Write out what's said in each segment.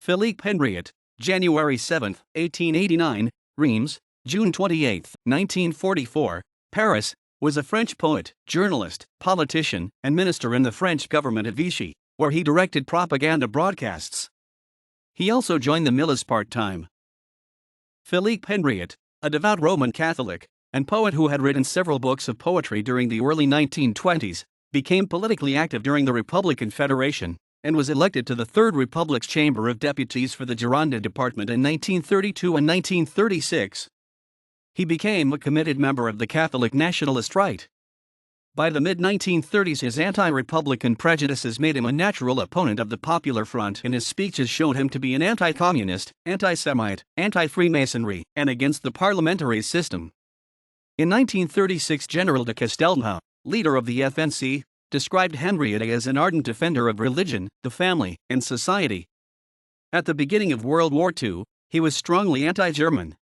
Philippe Henriot, January 7, 1889, Reims, June 28, 1944, Paris, was a French poet, journalist, politician, and minister in the French government at Vichy, where he directed propaganda broadcasts. He also joined the Milice part-time. Philippe Henriot, a devout Roman Catholic, and poet who had written several books of poetry during the early 1920s, became politically active during the Republican Federation, and was elected to the Third Republic's Chamber of Deputies for the Gironde department in 1932 and 1936. He became a committed member of the Catholic Nationalist Right. By the mid-1930s, his anti-Republican prejudices made him a natural opponent of the Popular Front, and his speeches showed him to be an anti-communist, anti-Semite, anti-Freemasonry, and against the parliamentary system. In 1936, General de Castelnau, leader of the FNC, described Henriot as an ardent defender of religion, the family, and society. At the beginning of World War II, he was strongly anti-German.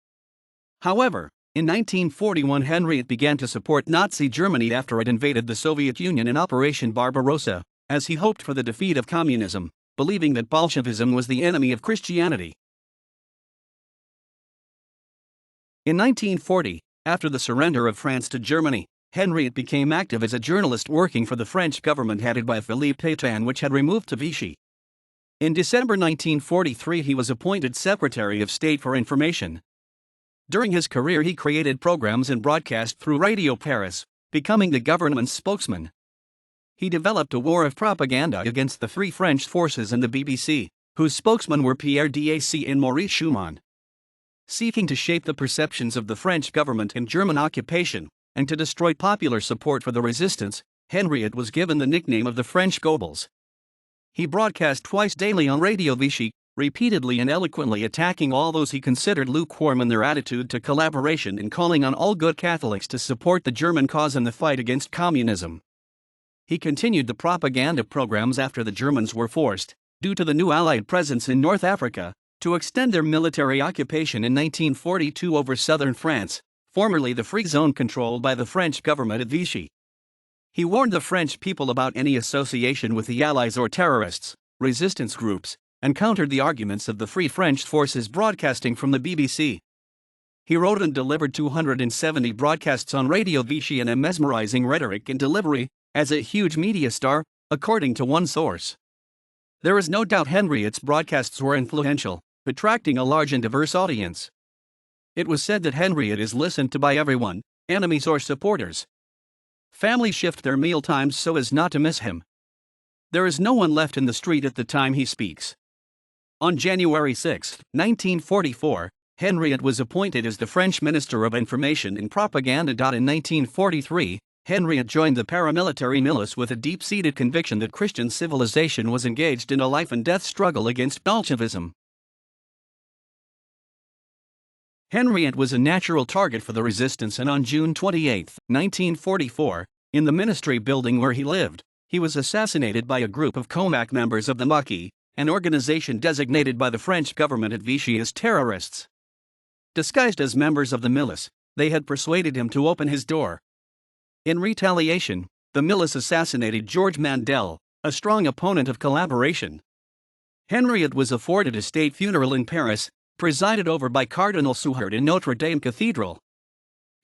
However, in 1941, Henriot began to support Nazi Germany after it invaded the Soviet Union in Operation Barbarossa, as he hoped for the defeat of communism, believing that Bolshevism was the enemy of Christianity. In 1940, after the surrender of France to Germany, Henriot became active as a journalist working for the French government headed by Philippe Henriot, which had removed to Vichy. In December 1943, he was appointed Secretary of State for Information. During his career, he created programs and broadcast through Radio Paris, becoming the government's spokesman. He developed a war of propaganda against the Free French forces and the BBC, whose spokesmen were Pierre Dac and Maurice Schumann. Seeking to shape the perceptions of the French government and German occupation, and to destroy popular support for the resistance, Henriot was given the nickname of the French Goebbels. He broadcast twice daily on Radio Vichy, repeatedly and eloquently attacking all those he considered lukewarm in their attitude to collaboration and calling on all good Catholics to support the German cause in the fight against communism. He continued the propaganda programs after the Germans were forced, due to the new Allied presence in North Africa, to extend their military occupation in 1942 over southern France, formerly the Free Zone controlled by the French government at Vichy. He warned the French people about any association with the Allies or terrorists, resistance groups, and countered the arguments of the Free French forces broadcasting from the BBC. He wrote and delivered 270 broadcasts on Radio Vichy in a mesmerizing rhetoric and delivery, as a huge media star, according to one source. There is no doubt Henriot's broadcasts were influential, attracting a large and diverse audience. It was said that Henriot is listened to by everyone, enemies or supporters. Families shift their meal times so as not to miss him. There is no one left in the street at the time he speaks. On January 6, 1944, Henriot was appointed as the French Minister of Information and Propaganda. In 1943, Henriot joined the paramilitary Milice with a deep-seated conviction that Christian civilization was engaged in a life-and-death struggle against Bolshevism. Henriot was a natural target for the resistance, and on June 28, 1944, in the ministry building where he lived, he was assassinated by a group of Comac members of the Maquis, an organization designated by the French government at Vichy as terrorists. Disguised as members of the Milice, they had persuaded him to open his door. In retaliation, the Milice assassinated Georges Mandel, a strong opponent of collaboration. Henriot was afforded a state funeral in Paris, presided over by Cardinal Suhard in Notre Dame Cathedral.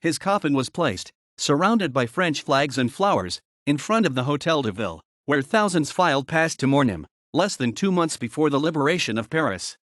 His coffin was placed, surrounded by French flags and flowers, in front of the Hôtel de Ville, where thousands filed past to mourn him, less than 2 months before the liberation of Paris.